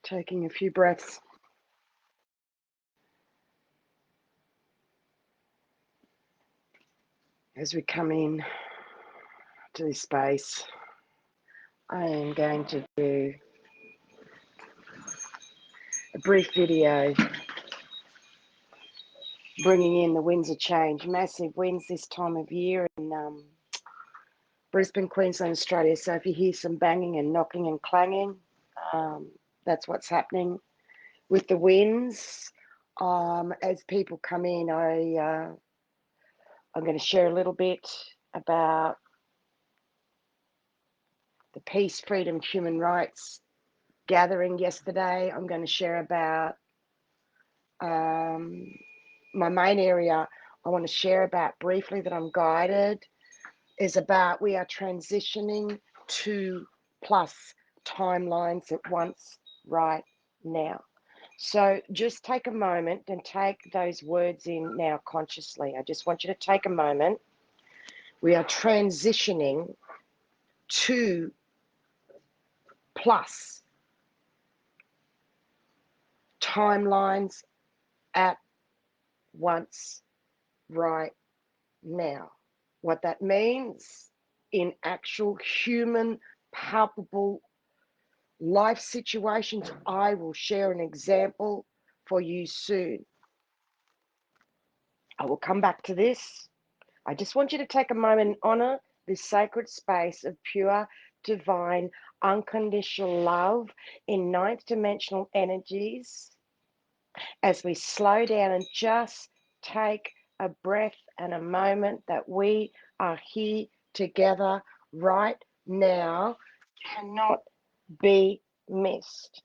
Taking a few breaths. As we come in to this space, I am going to do a brief video bringing in the winds of change. Massive winds this time of year in Brisbane, Queensland, Australia. So if you hear some banging and knocking and clanging, that's what's happening with the winds. As people come in, I'm going to share a little bit about the Peace, Freedom, Human Rights gathering yesterday. I'm going to share about my main area. I want to share about briefly that I'm guided is about we are transitioning to plus timelines at once right now. So just take a moment and take those words in now consciously. I just want you to take a moment. We are transitioning to plus timelines at once right now. What that means in actual human palpable life situations, I will share an example for you soon. I will come back to this. I just want you to take a moment and honor this sacred space of pure divine unconditional love in ninth dimensional energies as we slow down and just take a breath and a moment that we are here together right now cannot be missed.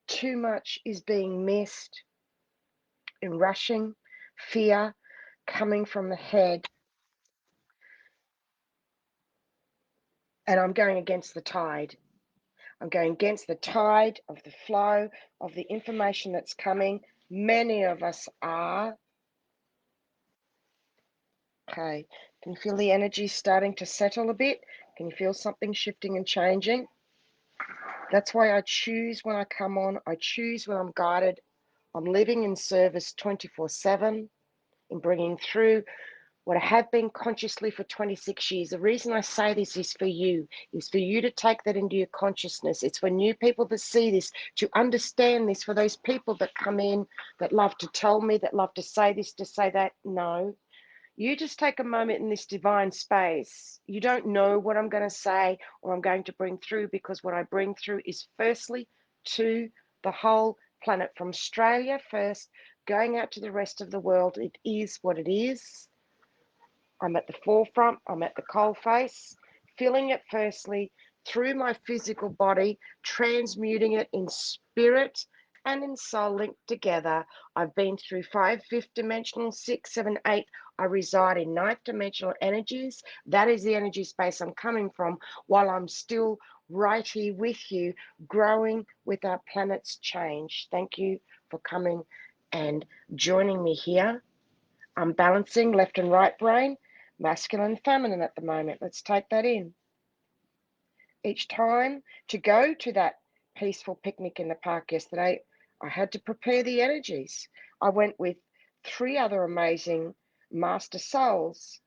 Too much is being missed in rushing, fear coming from the head. And I'm going against the tide. I'm going against the tide of the flow of the information that's coming. Many of us are. Okay, can you feel the energy starting to settle a bit? Can you feel something shifting and changing? That's why I choose when I come on. I choose when I'm guided. I'm living in service 24/7 in bringing through what I have been consciously for 26 years. The reason I say this is for you to take that into your consciousness. It's for new people that see this, to understand this, for those people that come in, that love to tell me, that love to say this, to say that. No, you just take a moment in this divine space. You don't know what I'm going to say or I'm going to bring through, because what I bring through is firstly to the whole planet, from Australia first, going out to the rest of the world. It is what it is. I'm at the forefront, I'm at the coalface, feeling it firstly through my physical body, transmuting it in spirit and in soul linked together. I've been through 5 fifth dimensional, 6, 7, 8. I reside in ninth dimensional energies. That is the energy space I'm coming from, while I'm still right here with you, growing with our planet's change. Thank you for coming and joining me here. I'm balancing left and right brain, masculine and feminine at the moment. Let's take that in. Each time to go to that peaceful picnic in the park yesterday, I had to prepare the energies. I went with 3 other amazing master souls,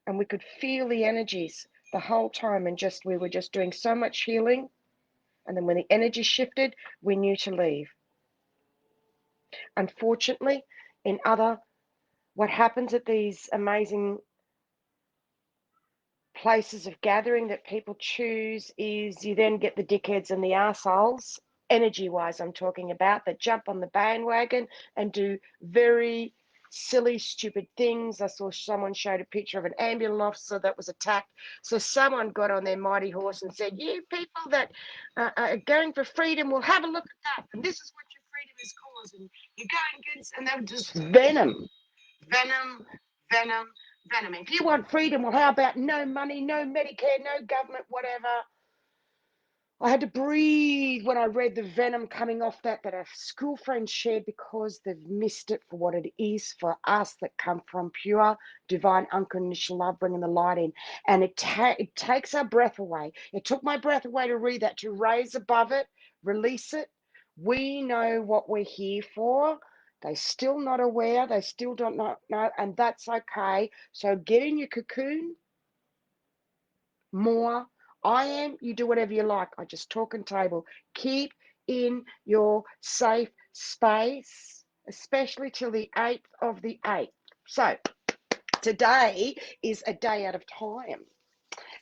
and we could feel the energies the whole time, and we were just doing so much healing. And then when the energy shifted, we knew to leave. Unfortunately, what happens at these amazing places of gathering that people choose is you then get the dickheads and the arseholes, energy-wise I'm talking about, that jump on the bandwagon and do very silly, stupid things. I saw someone showed a picture of an ambulance officer that was attacked. So someone got on their mighty horse and said, you people that are going for freedom, will have a look at that. And this is what your freedom is causing. You're going against, and they were just venom. If you want freedom, well, how about no money, no Medicare, no government, whatever? I had to breathe when I read the venom coming off that a school friend shared, because they've missed it for what it is for us that come from pure, divine, unconditional love, bringing the light in. And it takes our breath away. It took my breath away to read that, to raise above it, release it. We know what we're here for. They're still not aware. They still don't know, and that's okay. So get in your cocoon more. I am, you do whatever you like. I just talk and table. Keep in your safe space, especially till the 8th of the 8th. So today is a day out of time.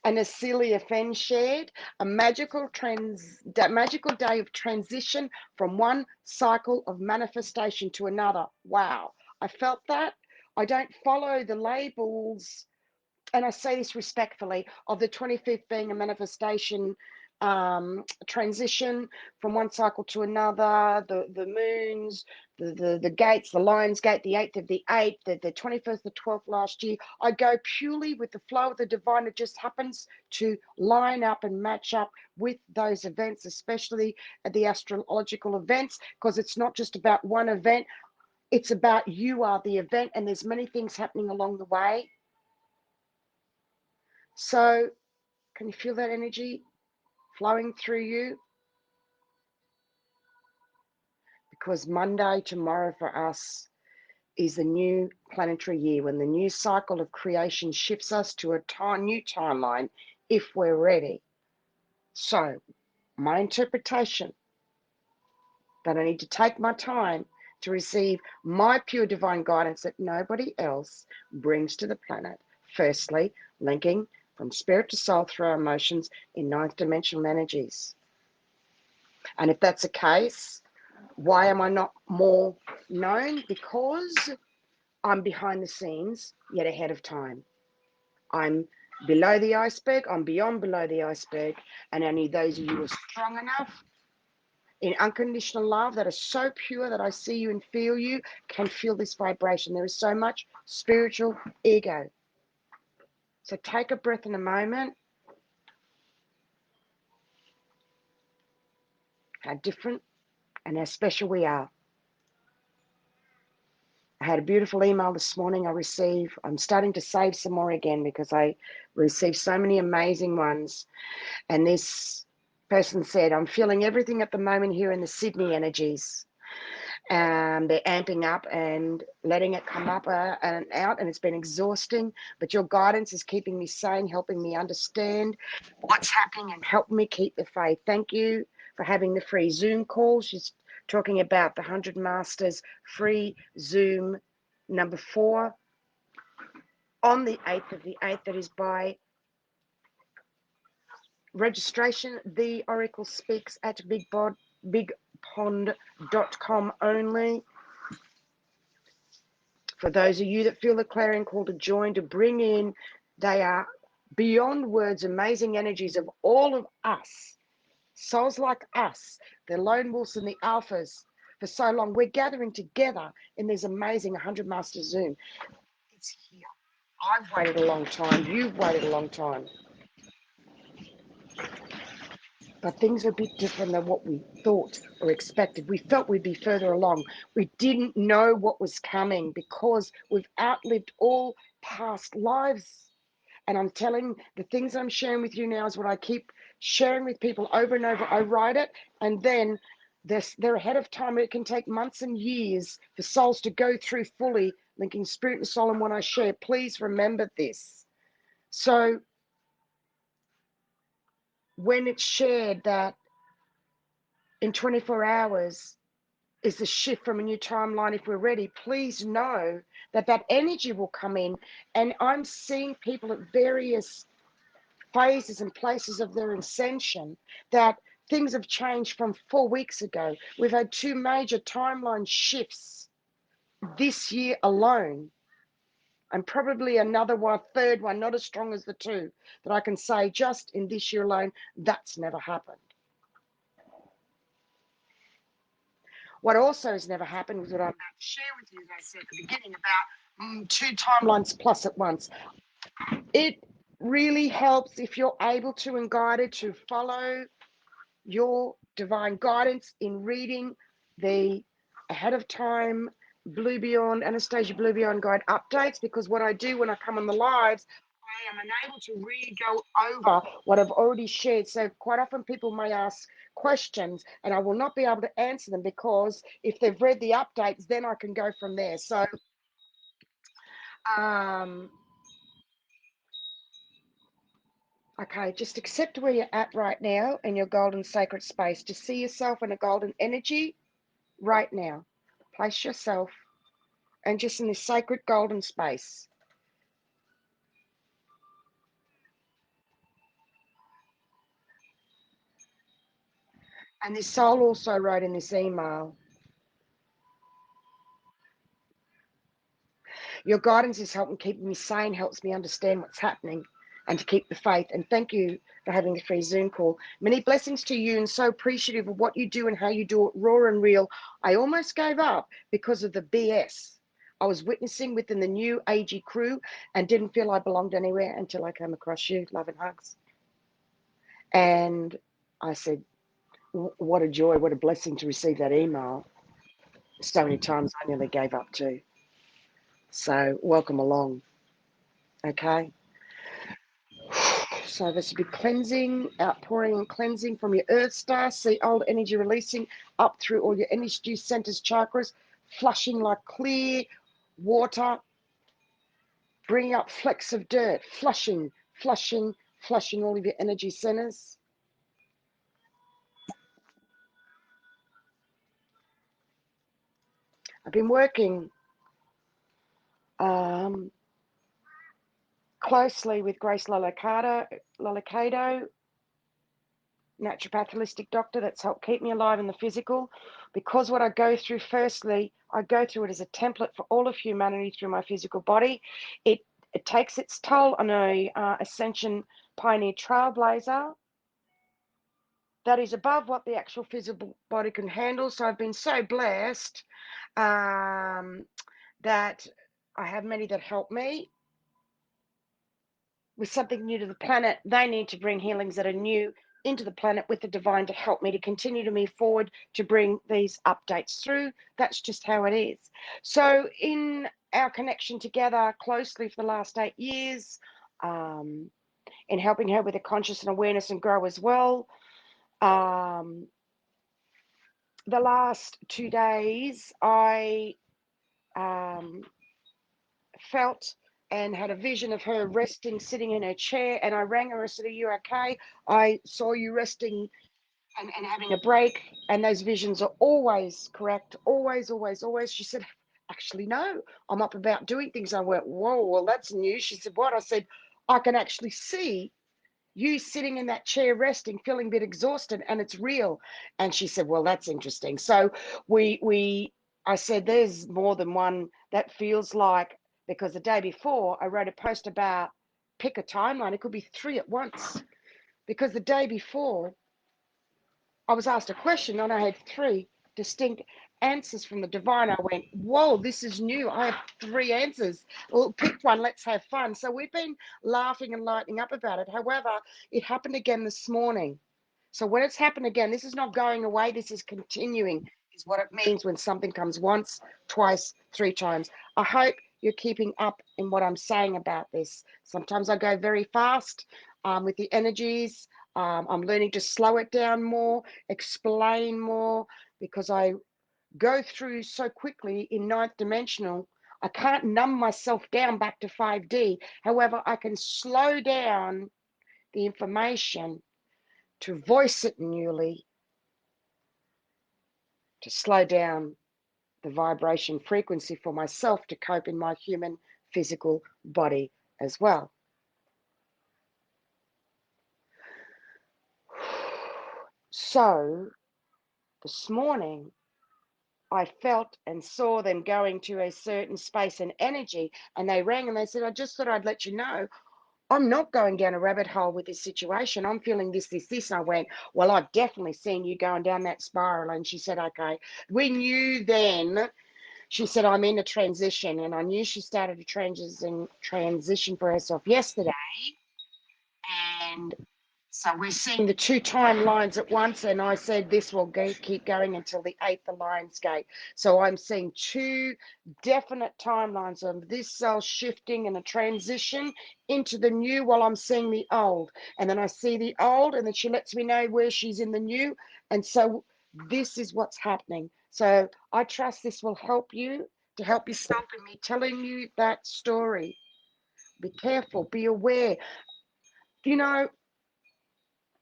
And as Celia Fenn shared, a magical day of transition from one cycle of manifestation to another. Wow, I felt that. I don't follow the labels, and I say this respectfully, of the 25th being a manifestation transition from one cycle to another, the moons, the gates, the Lion's Gate, the 8th of the 8th, the 21st, the 12th last year. I go purely with the flow of the divine. It just happens to line up and match up with those events, especially at the astrological events, because it's not just about one event. It's about you are the event, and there's many things happening along the way. So can you feel that energy flowing through you? Because Monday, tomorrow for us, is the new planetary year, when the new cycle of creation shifts us to a new timeline, if we're ready. So my interpretation, that I need to take my time to receive my pure divine guidance that nobody else brings to the planet. Firstly, linking from spirit to soul through our emotions in ninth dimensional energies. And if that's the case, why am I not more known? Because I'm behind the scenes, yet ahead of time. I'm below the iceberg, I'm beyond below the iceberg, and only those of you who are strong enough in unconditional love, that are so pure that I see you and feel you, can feel this vibration. There is so much spiritual ego. So take a breath in a moment. How different and how special we are. I had a beautiful email this morning I received. I'm starting to save some more again, because I received so many amazing ones. And this person said, I'm feeling everything at the moment here in the Sydney energies. They're amping up and letting it come up and out, and it's been exhausting. But your guidance is keeping me sane, helping me understand what's happening, and helping me keep the faith. Thank you for having the free Zoom call. She's talking about the 100 Masters free Zoom number 4 on the 8th of the 8th. That is by registration. The Oracle speaks at bigpond.com only. For those of you that feel the clarion call to join, to bring in, they are beyond words, amazing energies of all of us, souls like us, the lone wolves and the alphas. For so long, we're gathering together in this amazing 100 Master Zoom. It's here. I've waited a long time. You've waited a long time. But things are a bit different than what we thought or expected. We felt we'd be further along. We didn't know what was coming, because we've outlived all past lives. And I'm telling, the things I'm sharing with you now is what I keep sharing with people over and over. I write it, and then they're ahead of time. It can take months and years for souls to go through fully, linking spirit and soul in what I share. Please remember this. So when it's shared that in 24 hours is the shift from a new timeline, if we're ready, please know that that energy will come in. And I'm seeing people at various phases and places of their ascension, that things have changed from 4 weeks ago. We've had 2 major timeline shifts this year alone, and probably another one, third one, not as strong as the 2, that I can say just in this year alone, that's never happened. What also has never happened was what I'm about to share with you, as I said at the beginning, about 2 timelines plus at once. It really helps if you're able to and guided to follow your divine guidance in reading the ahead of time Blue Beyond, Anastacia Blue Beyond Guide updates, because what I do when I come on the lives, I am unable to really go over what I've already shared. So quite often people may ask questions and I will not be able to answer them, because if they've read the updates, then I can go from there. So okay, just accept where you're at right now in your golden sacred space. Just see yourself in a golden energy right now. Place yourself and just in this sacred golden space. And this soul also wrote in this email, your guidance is helping keep me sane, helps me understand what's happening and to keep the faith. And thank you for having the free Zoom call. Many blessings to you, and so appreciative of what you do and how you do it raw and real. I almost gave up because of the BS I was witnessing within the new AG crew and didn't feel I belonged anywhere until I came across you. Love and hugs. And I said, what a joy, what a blessing to receive that email. So many times I nearly gave up too. So welcome along. Okay. So this will be cleansing, outpouring and cleansing from your earth star. See old energy releasing up through all your energy centers, chakras, flushing like clear water, bringing up flecks of dirt, flushing, flushing, flushing all of your energy centers. I've been working closely with Grace Lalocado, naturopath holistic doctor, that's helped keep me alive in the physical, because what I go through, firstly, I go through it as a template for all of humanity through my physical body. It takes its toll on a Ascension pioneer Trailblazer that is above what the actual physical body can handle. So I've been so blessed that I have many that help me with something new to the planet. They need to bring healings that are new into the planet with the divine to help me to continue to move forward, to bring these updates through. That's just how it is. So in our connection together closely for the last 8 years, in helping her with the conscious and awareness and grow as well, the last 2 days I felt and had a vision of her resting, sitting in her chair, and I rang her. I said, are you okay? I saw you resting and having a break, and those visions are always correct, always, always, always. She said, actually, no, I'm up about doing things. I went, whoa, well, that's new. She said, what? I said, I can actually see you sitting in that chair resting, feeling a bit exhausted, and it's real. And she said, well, that's interesting. So I said, there's more than one that feels like, because the day before I wrote a post about pick a timeline. It could be 3 at once, because the day before I was asked a question and I had 3 distinct answers from the divine. I went, whoa, this is new. I have 3 answers. Well, pick one, let's have fun. So we've been laughing and lightening up about it. However, it happened again this morning. So when it's happened again, this is not going away. This is continuing, is what it means when something comes once, twice, 3 times. I hope you're keeping up in what I'm saying about this. Sometimes I go very fast with the energies. I'm learning to slow it down more, explain more, because I go through so quickly in 9th dimensional. I can't numb myself down back to 5D. However, I can slow down the information to voice it newly, to slow down the vibration frequency for myself to cope in my human physical body as well. So this morning, I felt and saw them going to a certain space and energy, and they rang and they said, I just thought I'd let you know, I'm not going down a rabbit hole with this situation. I'm feeling this, this, this. And I went, well, I've definitely seen you going down that spiral. And she said, okay. We knew then, she said, I'm in a transition. And I knew she started a transition for herself yesterday. And So we're seeing the two timelines at once, and I said this will keep going until the 8th, the Lion's Gate. So I'm seeing two definite timelines of this cell shifting and a transition into the new while I'm seeing the old. And then I see the old, and then she lets me know where she's in the new. And so this is what's happening. So I trust this will help you to help yourself in me telling you that story. Be careful, be aware. You know,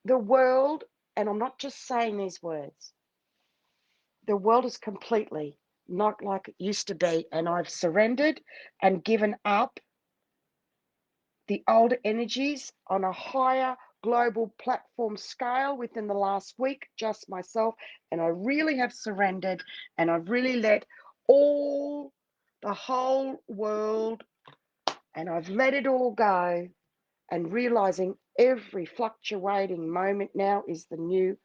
the world, and I'm not just saying these words, the world is completely not like it used to be. And I've surrendered and given up the older energies on a higher global platform scale within the last week, just myself. And I really have surrendered, and I've really let the whole world, and I've let it all go, and realizing every fluctuating moment now is the new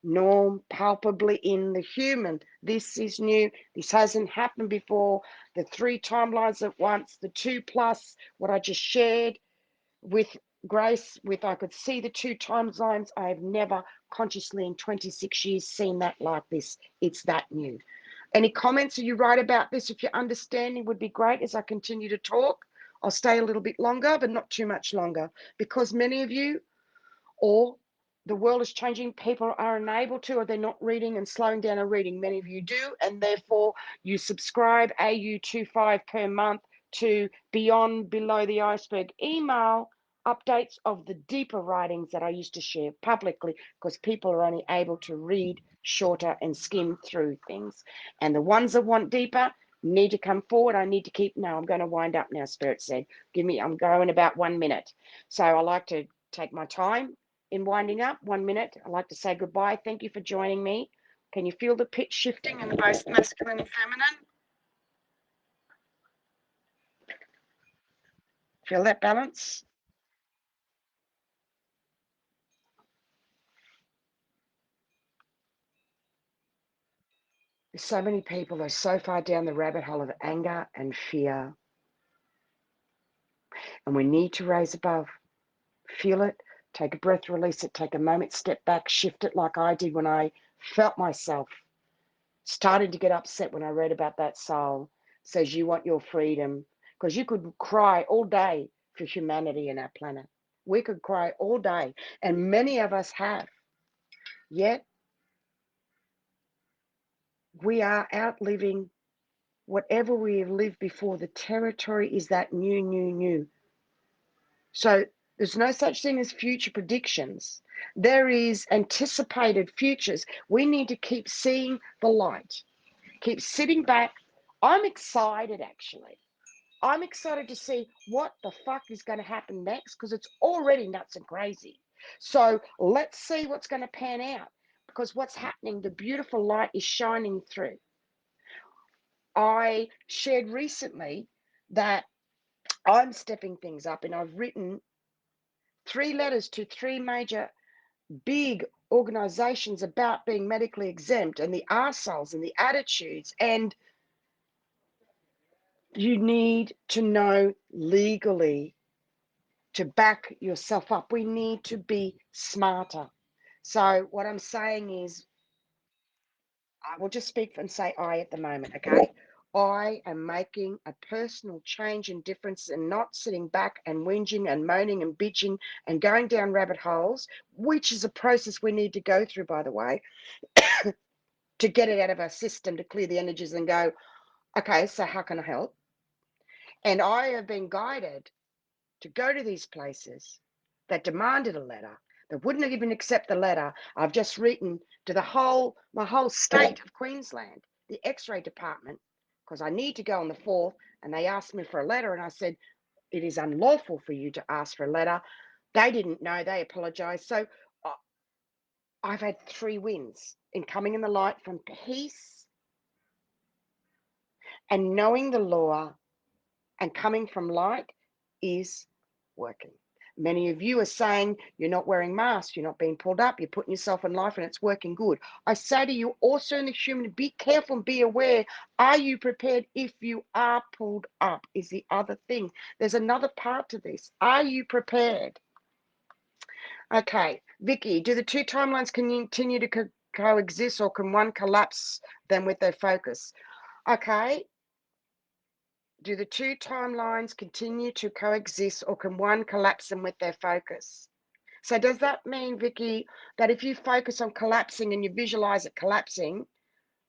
norm, palpably in the human. This is new. This hasn't happened before. The three timelines at once, the 2 plus what I just shared with Grace, with I could see the two timelines. I have never consciously in 26 years seen that like this. It's that new. Any comments? Are you right about this? If your understanding would be great as I continue to talk. I'll stay a little bit longer, but not too much longer, because many of you, or the world is changing, people are unable to, or they're not reading and slowing down a reading. Many of you do, and therefore you subscribe AU25 per month to Beyond Below the Iceberg email updates of the deeper writings that I used to share publicly, because people are only able to read shorter and skim through things. And the ones that want deeper need to come forward. I need to keep, no, I'm going to wind up now, Spirit said. I'm going about 1 minute. So I like to take my time in winding up. 1 minute. I'd like to say goodbye. Thank you for joining me. Can you feel the pitch shifting in both masculine and feminine? Feel that balance? There's so many people are so far down the rabbit hole of anger and fear, and we need to raise above. Feel it, take a breath, release it, take a moment, step back, shift it like I did when I felt myself started to get upset when I read about that soul says you want your freedom, because you could cry all day for humanity and our planet. We could cry all day, and many of us have. Yet we are outliving whatever we have lived before. The territory is that new, new, new. So there's no such thing as future predictions. There is anticipated futures. We need to keep seeing the light, keep sitting back. I'm excited, actually. I'm excited to see what the fuck is going to happen next, because it's already nuts and crazy. So let's see what's going to pan out, because what's happening, the beautiful light is shining through. I shared recently that I'm stepping things up, and I've written 3 letters to 3 major big organizations about being medically exempt and the arseholes and the attitudes. And you need to know legally to back yourself up. We need to be smarter. So what I'm saying is, I will just speak and say I at the moment, okay? I am making a personal change and difference, and not sitting back and whinging and moaning and bitching and going down rabbit holes, which is a process we need to go through, by the way, to get it out of our system, to clear the energies and go, okay, so how can I help? And I have been guided to go to these places that demanded a letter, that wouldn't even accept the letter. I've just written to my whole state of Queensland, the X-ray department, because I need to go on the 4th, and they asked me for a letter, and I said, it is unlawful for you to ask for a letter. They didn't know, they apologized. So I've had 3 wins in coming in the light from peace and knowing the law, and coming from light is working. Many of you are saying you're not wearing masks, you're not being pulled up, you're putting yourself in life, and it's working good. I say to you also in the human, be careful and be aware. Are you prepared if you are pulled up is the other thing. There's another part to this. Are you prepared? Okay, Vicky, do the two timelines continue to coexist, or can one collapse them with their focus? Okay, do the two timelines continue to coexist, or can one collapse them with their focus? So does that mean, Vicky, that if you focus on collapsing and you visualize it collapsing,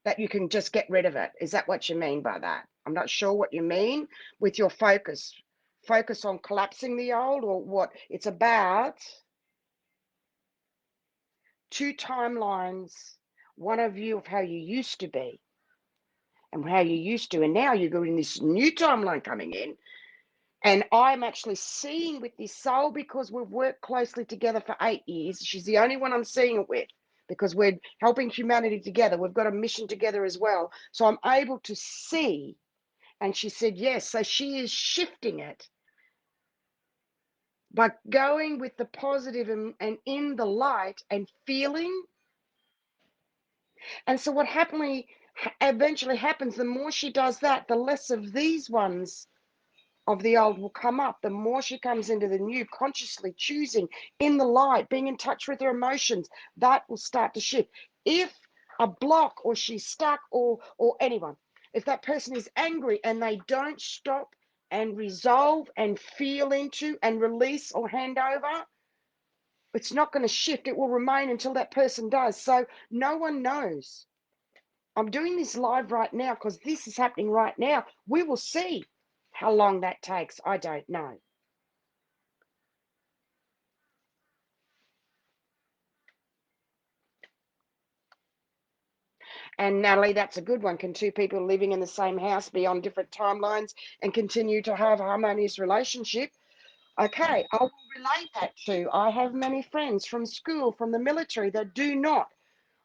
that you can just get rid of it? Is that what you mean by that? I'm not sure what you mean with your focus. Focus on collapsing the old, or what? It's about two timelines, one of you of how you used to be and how you used to, and now you're in this new timeline coming in. And I'm actually seeing with this soul, because we've worked closely together for 8 years. She's the only one I'm seeing it with, because we're helping humanity together. We've got a mission together as well. So I'm able to see. And she said, yes. So she is shifting it by going with the positive and in the light and feeling. And so what eventually happens, the more she does that, the less of these ones of the old will come up. The more she comes into the new, consciously choosing in the light, being in touch with her emotions, that will start to shift. If a block, or she's stuck, or anyone, if that person is angry and they don't stop and resolve and feel into and release or hand over, it's not going to shift. It will remain until that person does. So no one knows. I'm doing this live right now because this is happening right now. We will see how long that takes. I don't know. And Natalie, that's a good one. Can two people living in the same house be on different timelines and continue to have a harmonious relationship? Okay, I will relate that to. I have many friends from school, from the military, that do not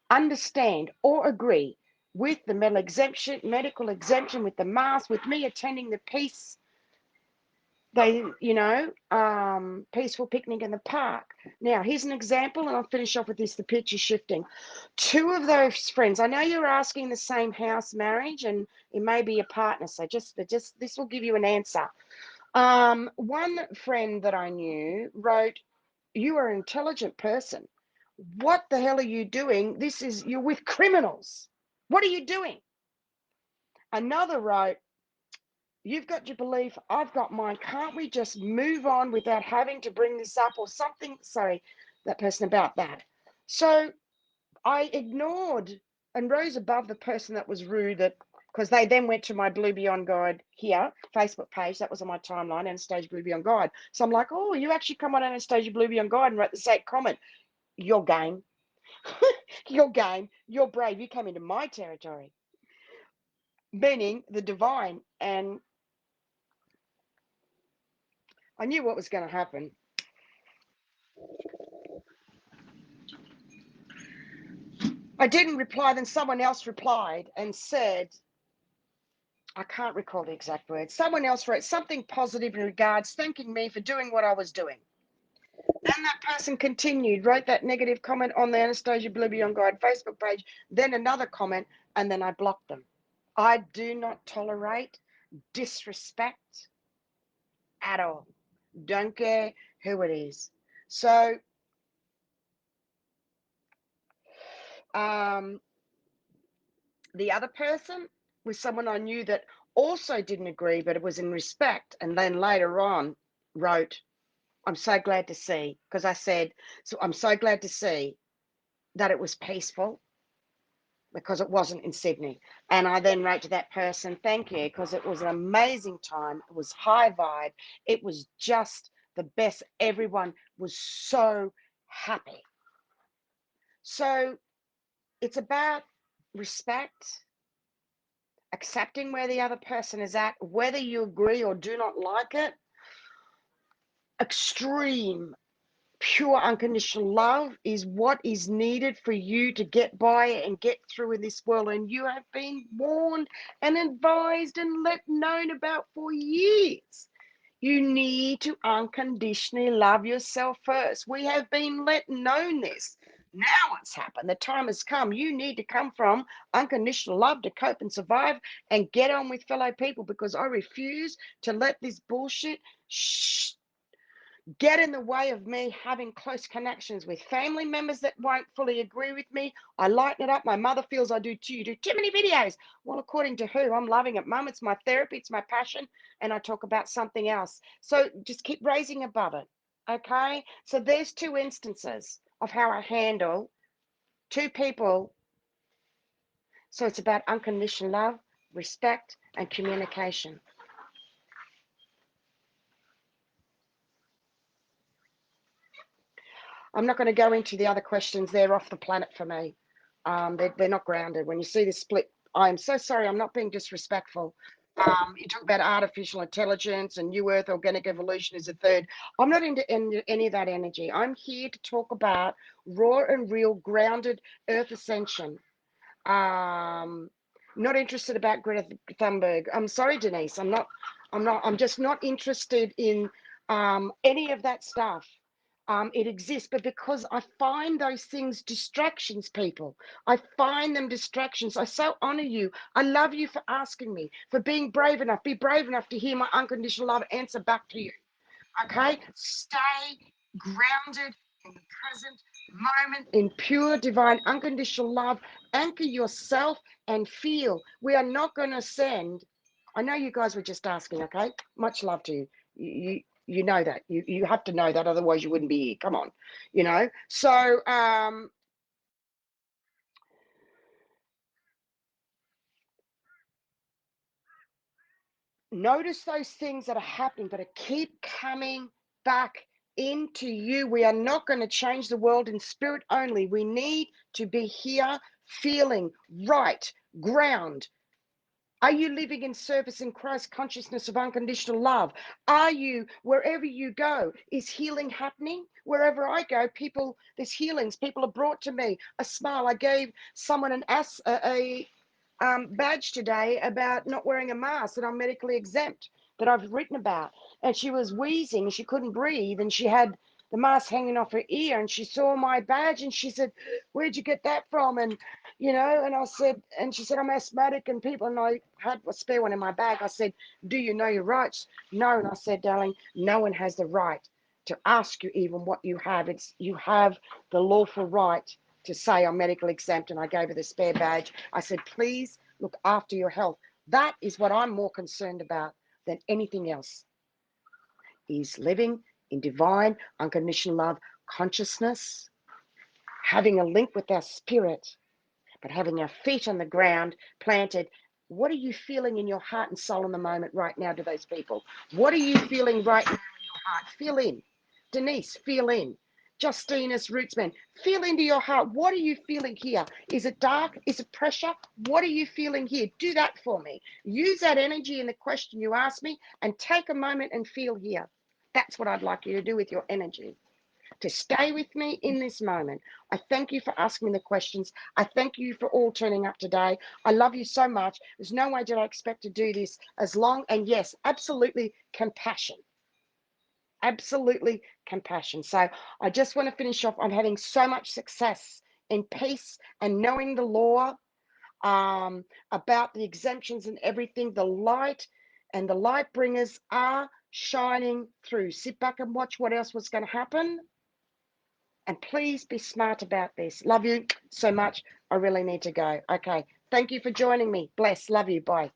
understand or agree with the medical exemption, with the mask, with me attending the peaceful picnic in the park. Now, here's an example, and I'll finish off with this. The picture shifting. Two of those friends, I know you're asking the same house marriage, and it may be a partner, so just this will give you an answer. One friend that I knew wrote, "You are an intelligent person. What the hell are you doing? You're with criminals. What are you doing?" Another wrote, "You've got your belief, I've got mine. Can't we just move on without having to bring this up?" Or something, sorry, that person about that. So I ignored and rose above the person that was rude, that because they then went to my Blue Beyond Guide here, Facebook page, that was on my timeline, Anastacia Blue Beyond Guide. So I'm like, oh, you actually come on Anastacia Blue Beyond Guide and wrote the same comment. Your game. Your game. You're brave. You came into my territory. Meaning the divine. And I knew what was going to happen. I didn't reply, then someone else replied and said, I can't recall the exact words. Someone else wrote something positive in regards, thanking me for doing what I was doing. Then that person continued, wrote that negative comment on the Anastacia Blue Beyond Guide Facebook page, then another comment, and then I blocked them. I do not tolerate disrespect at all. Don't care who it is. So, the other person was someone I knew that also didn't agree, but it was in respect. And then later on wrote, I'm so glad to see, because I said, so I'm so glad to see that it was peaceful, because it wasn't in Sydney. And I then wrote to that person, thank you, because it was an amazing time. It was high vibe. It was just the best. Everyone was so happy. So it's about respect, accepting where the other person is at, whether you agree or do not like it. Extreme, pure, unconditional love is what is needed for you to get by and get through in this world. And you have been warned and advised and let known about for years. You need to unconditionally love yourself first. We have been let known this. Now what's happened? The time has come. You need to come from unconditional love to cope and survive and get on with fellow people, because I refuse to let this bullshit get in the way of me having close connections with family members that won't fully agree with me. I lighten it up. My mother feels you do too many videos. Well, according to who? I'm loving it, Mum. It's my therapy. It's my passion. And I talk about something else. So just keep raising above it. Okay? So there's two instances of how I handle two people. So it's about unconditional love, respect, and communication. I'm not going to go into the other questions. They're off the planet for me. They're not grounded. When you see this split, I'm so sorry. I'm not being disrespectful. You talk about artificial intelligence and new earth, organic evolution is a third. I'm not into any of that energy. I'm here to talk about raw and real grounded earth ascension. Um, Not interested about Greta Thunberg. I'm sorry, Denise. I'm just not interested in any of that stuff. It exists, but because I find those things distractions, people. I find them distractions. I so honor you. I love you for asking me, for being brave enough. Be brave enough to hear my unconditional love answer back to you. Okay? Stay grounded in the present moment in pure divine unconditional love. Anchor yourself and feel. We are not going to send. I know you guys were just asking, okay? Much love to you. You know that. You have to know that, otherwise you wouldn't be here. Come on. You know. So notice those things that are happening, but keep coming back into you. We are not going to change the world in spirit only. We need to be here feeling right, ground. Are you living in service in Christ consciousness of unconditional love? Are you, wherever you go, is healing happening? Wherever I go, there's healings. People are brought to me. A smile. I gave someone a badge today about not wearing a mask, that I'm medically exempt, that I've written about. And she was wheezing, she couldn't breathe, and she had the mask hanging off her ear, and she saw my badge and she said, "Where'd you get that from?" And and I said, and she said, "I'm asthmatic," and I had a spare one in my bag. I said, "Do you know your rights?" "No." And I said, "Darling, no one has the right to ask you even what you have. You have the lawful right to say I'm medical exempt," and I gave her the spare badge. I said, "Please look after your health." That is what I'm more concerned about than anything else, is living in divine, unconditional love consciousness, having a link with our spirit, but having our feet on the ground planted. What are you feeling in your heart and soul in the moment right now to those people? What are you feeling right now in your heart? Feel in. Denise, feel in. Justina's Rootsman, feel into your heart. What are you feeling here? Is it dark? Is it pressure? What are you feeling here? Do that for me. Use that energy in the question you asked me and take a moment and feel here. That's what I'd like you to do with your energy, to stay with me in this moment. I thank you for asking me the questions. I thank you for all turning up today. I love you so much. There's no way did I expect to do this as long. And yes, absolutely compassion. Absolutely compassion. So I just want to finish off. I'm having so much success in peace and knowing the law, about the exemptions and everything. The light and the light bringers are shining through. Sit back and watch what else was going to happen. And please be smart about this. Love you so much. I really need to go. Okay. Thank you for joining me. Bless. Love you. Bye.